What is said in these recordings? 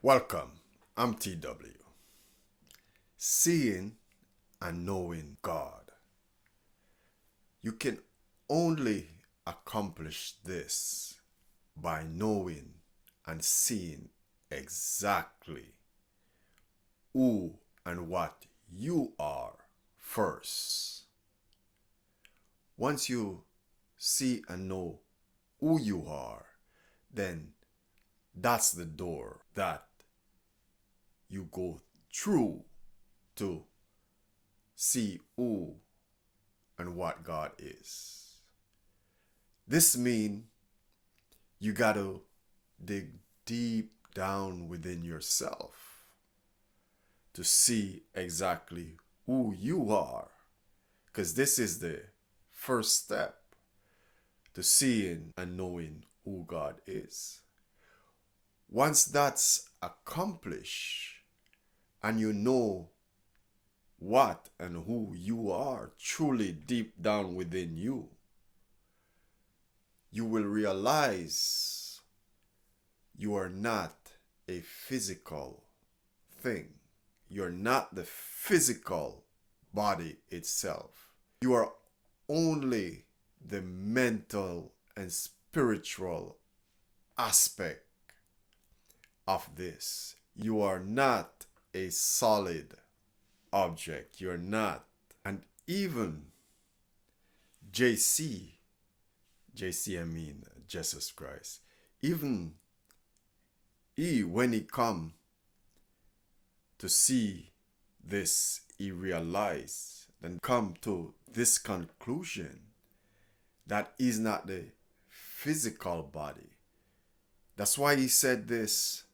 Welcome, I'm TW. Seeing and knowing God. You can only accomplish this by knowing and seeing exactly who and what you are first. Once you see and know who you are, then that's the door that you go through to see who and what God is. This means you got to dig deep down within yourself to see exactly who you are, because this is the first step to seeing and knowing who God is. Once that's accomplished and you know what and who you are truly deep down within you, you will realize you are not a physical thing. You're not the physical body itself. You are only the mental and spiritual aspect of this. You are not a solid object. You're not. And even JC, I mean Jesus Christ, even he, when he come to see this, he realized and come to this conclusion that is not the physical body. That's why he said this: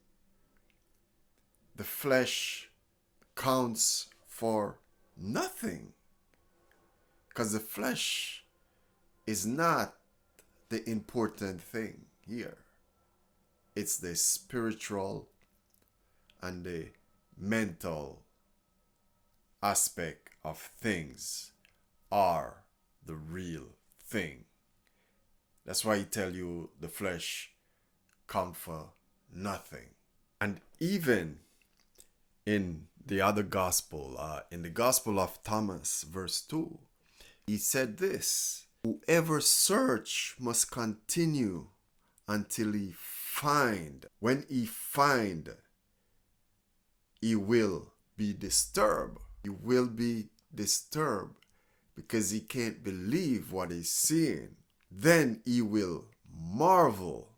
the flesh counts for nothing, because the flesh is not the important thing here. It's the spiritual and the mental aspect of things are the real thing. That's why he tell you the flesh count for nothing. And even in the other gospel, in the gospel of Thomas, verse 2, he said this: whoever search must continue until he find. When he find, he will be disturbed. He will be disturbed because he can't believe what he's seeing. Then he will marvel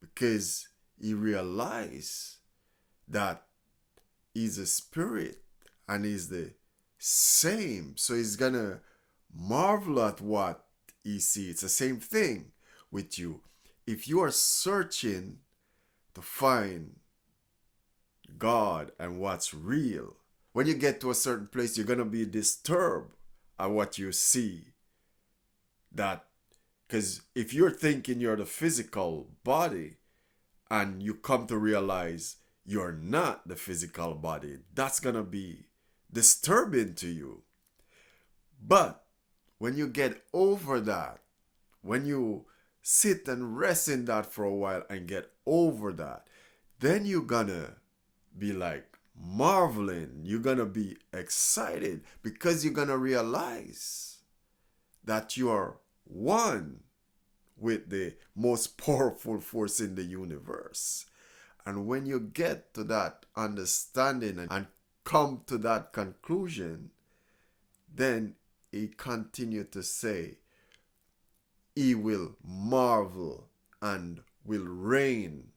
because he realizes that he's a spirit and he's the same. So he's gonna marvel at what he sees. It's the same thing with you. If you are searching to find God and what's real, when you get to a certain place, you're gonna be disturbed at what you see. That, because if you're thinking you're the physical body and you come to realize you're not the physical body, that's gonna be disturbing to you. But when you get over that, when you sit and rest in that for a while and get over that, then you're gonna be like marveling. You're gonna be excited because you're gonna realize that you are one with the most powerful force in the universe. And when you get to that understanding and come to that conclusion, then he continued to say, he will marvel and will reign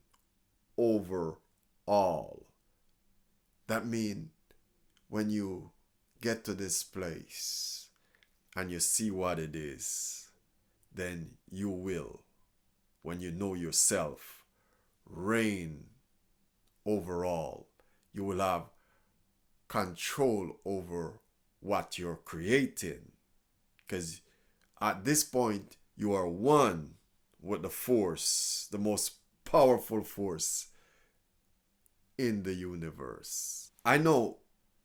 over all. That means when you get to this place and you see what it is, then you will, when you know yourself, reign over all. You will have control over what you're creating, because at this point you are one with the force, the most powerful force in the universe. I know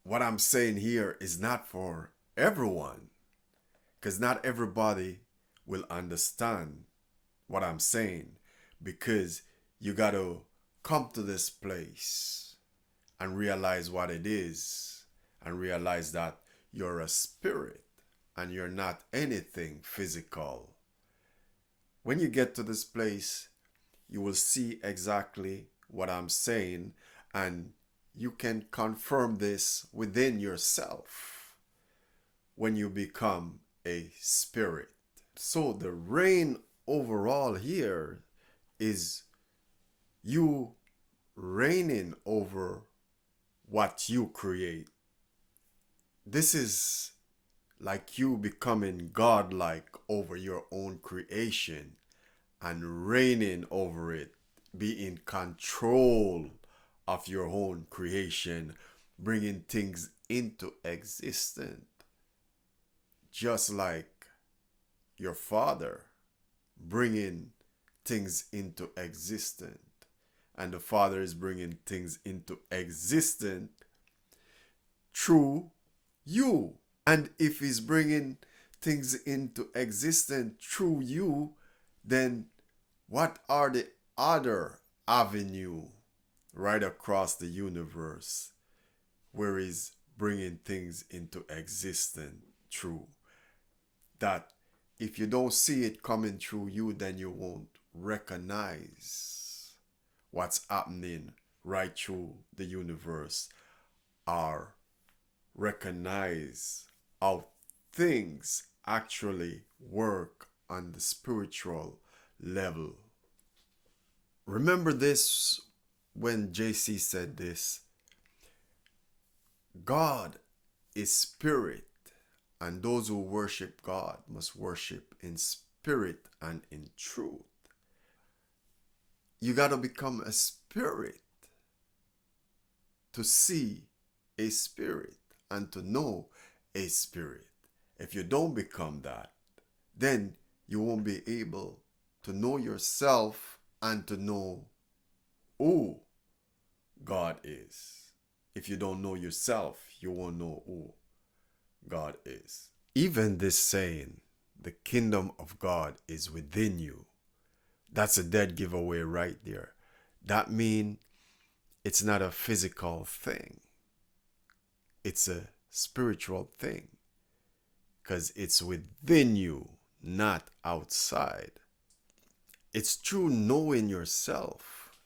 what I'm saying here is not for everyone, because not everybody will understand what I'm saying, because you got to come to this place and realize what it is, and realize that you're a spirit and you're not anything physical. When you get to this place, you will see exactly what I'm saying, and you can confirm this within yourself when you become a spirit. So the reign overall here is you reigning over what you create. This is like you becoming godlike over your own creation and reigning over it, be in control of your own creation, bringing things into existence, just like your father bringing things into existence. And the father is bringing things into existence through you. And if he's bringing things into existence through you, then what are the other avenue right across the universe where he's bringing things into existence through? That if you don't see it coming through you, then you won't recognize what's happening right through the universe, or recognize how things actually work on the spiritual level. Remember this when JC said this: God is spirit, and those who worship God must worship in spirit and in truth. You got to become a spirit to see a spirit and to know a spirit. If you don't become that, then you won't be able to know yourself and to know who God is. If you don't know yourself, you won't know who God is. Even this saying, the kingdom of God is within you, that's a dead giveaway right there. That means it's not a physical thing. It's a spiritual thing, because it's within you, not outside. It's through knowing yourself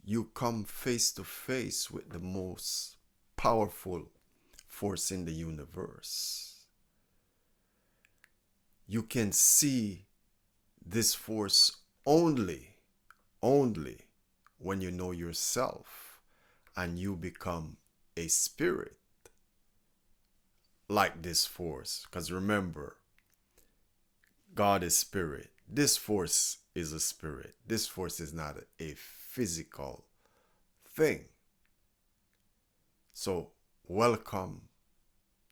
you come face to face with the most powerful force in the universe. You can see this force only when you know yourself and you become a spirit like this force. Because remember, God is spirit. This force is a spirit. This force is not a physical thing. So welcome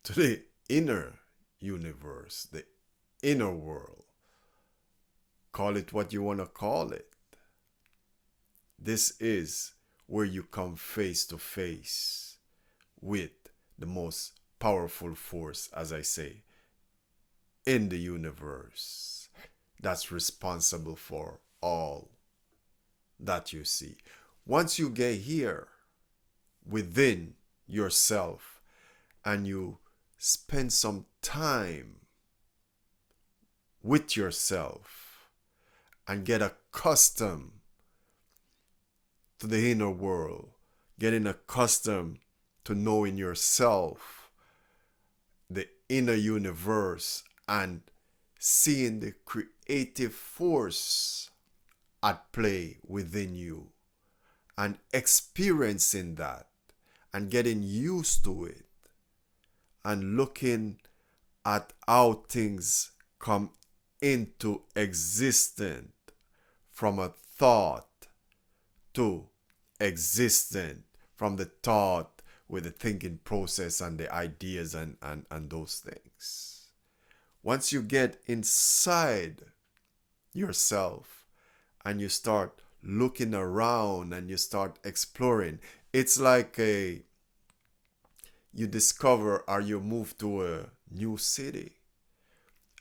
to the inner universe, the inner world. Call it what you want to call it. This is where you come face to face with the most powerful force, as I say, in the universe, that's responsible for all that you see. Once you get here within yourself and you spend some time with yourself and get accustomed to the inner world, getting accustomed to knowing yourself, the inner universe, and seeing the creative force at play within you, and experiencing that and getting used to it, and looking at how things come into existence from a thought to existent, from the thought with the thinking process and the ideas and those things. Once you get inside yourself and you start looking around and you start exploring, it's like you discover or you move to a new city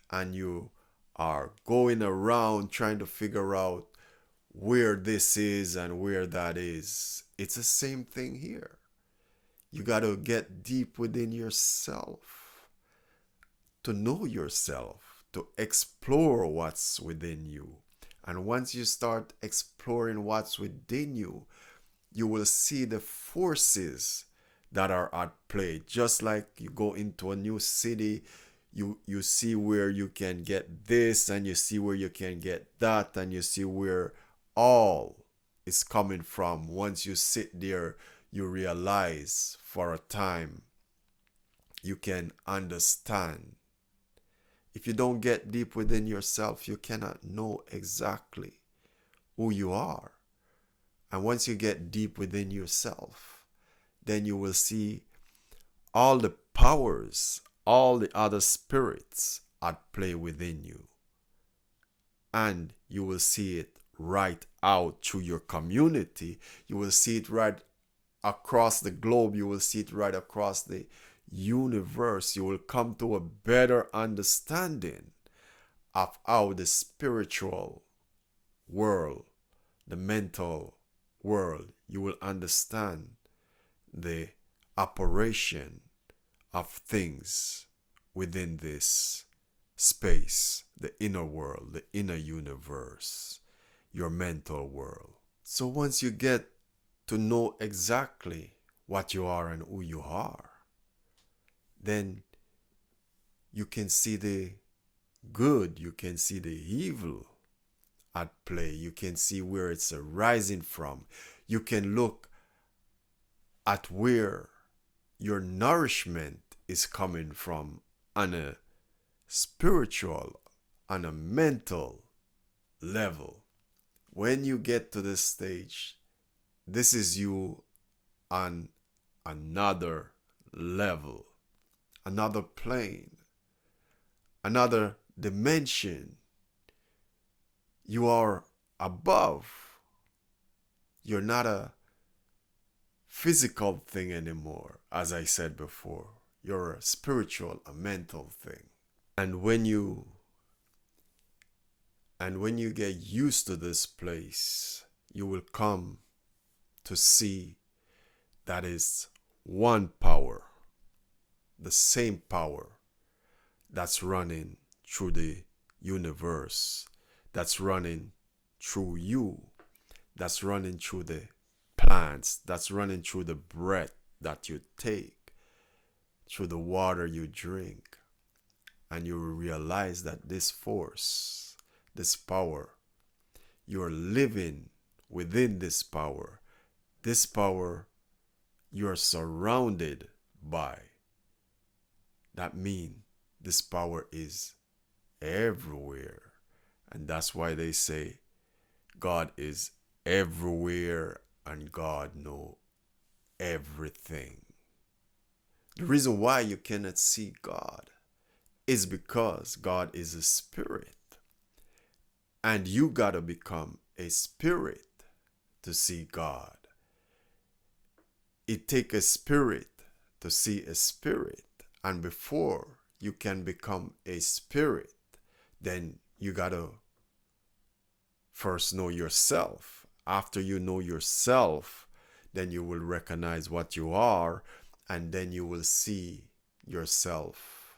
and you are going around trying to figure out where this is and where that is. It's the same thing here. You got to get deep within yourself to know yourself, to explore what's within you. And once you start exploring what's within you, you will see the forces that are at play. Just like you go into a new city, you see where you can get this, and you see where you can get that, and you see where all is coming from. Once you sit there, you realize for a time you can understand. If you don't get deep within yourself, you cannot know exactly who you are. And once you get deep within yourself, then you will see all the powers, all the other spirits at play within you. And you will see it right out through your community. You will see it right across the globe. You will see it right across the universe. You will come to a better understanding of how the spiritual world, the mental world, you will understand the operation of things within this space, the inner world, the inner universe, your mental world. So once you get to know exactly what you are and who you are, then you can see the good, you can see the evil at play, you can see where it's arising from. You can look at where your nourishment is coming from on a spiritual, on a mental level. When you get to this stage, this is you on another level, another plane, another dimension. You are above. You're not a physical thing anymore, as I said before. You're a spiritual, a mental thing. And when you get used to this place, you will come to see that is one power, the same power that's running through the universe, that's running through you, that's running through the plants, that's running through the breath that you take, through the water you drink. And you will realize that this force, this power, you're living within this power. This power you're surrounded by. That means this power is everywhere. And that's why they say God is everywhere and God knows everything. The reason why you cannot see God is because God is a spirit. And you gotta become a spirit to see God. It takes a spirit to see a spirit. And before you can become a spirit, then you gotta first know yourself. After you know yourself, then you will recognize what you are, and then you will see yourself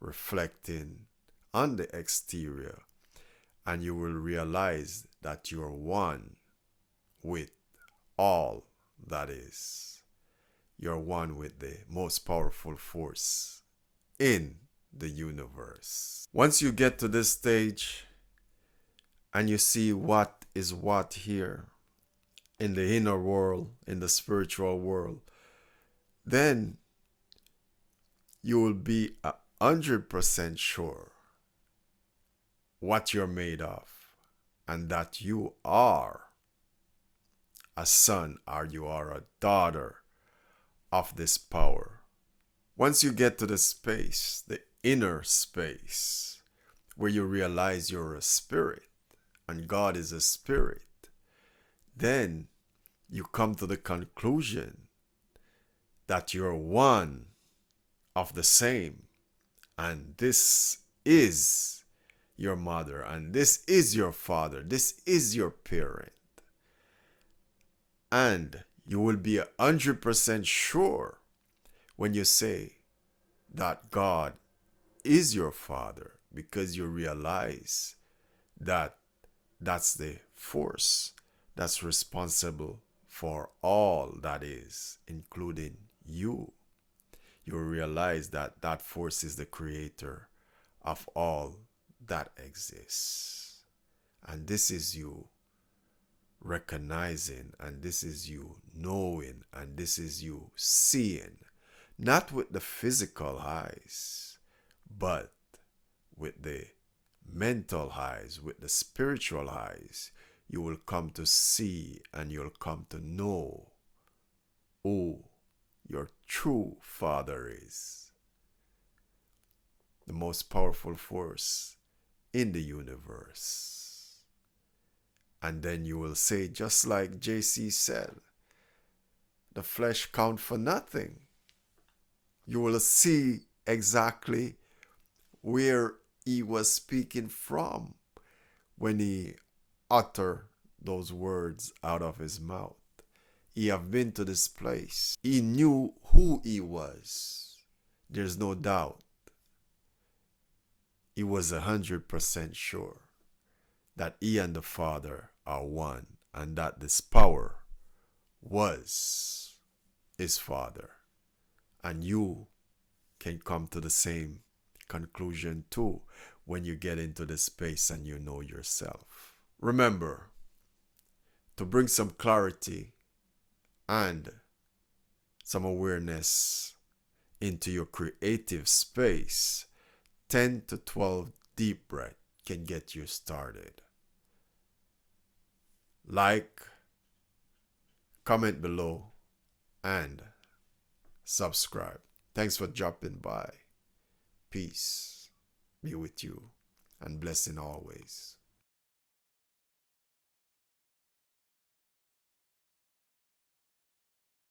reflecting on the exterior, and you will realize that you're one with all that is. You're one with the most powerful force in the universe. Once you get to this stage and you see what is what here in the inner world, in the spiritual world, then you will be 100% sure what you're made of, and that you are a son or you are a daughter of this power. Once you get to the space, the inner space, where you realize you're a spirit and God is a spirit, then you come to the conclusion that you're one of the same, and this is your mother, and this is your father, this is your parent. And you will be 100% sure when you say that God is your father, because you realize that that's the force that's responsible for all that is, including you. You realize that that force is the creator of all that exists. And this is you recognizing, and this is you knowing, and this is you seeing, not with the physical eyes, but with the mental eyes, with the spiritual eyes. You will come to see and you'll come to know who your true father is, the most powerful force in the universe. And then you will say, just like JC said, the flesh count for nothing. You will see exactly where he was speaking from when he uttered those words out of his mouth. He have been to this place. He knew who he was. There's no doubt. He was 100% sure that he and the Father are one, and that this power was his Father. And you can come to the same conclusion too when you get into this space and you know yourself. Remember, to bring some clarity and some awareness into your creative space, 10 to 12 deep breaths can get you started. Like, comment below, and subscribe. Thanks for dropping by. Peace be with you, and blessing always.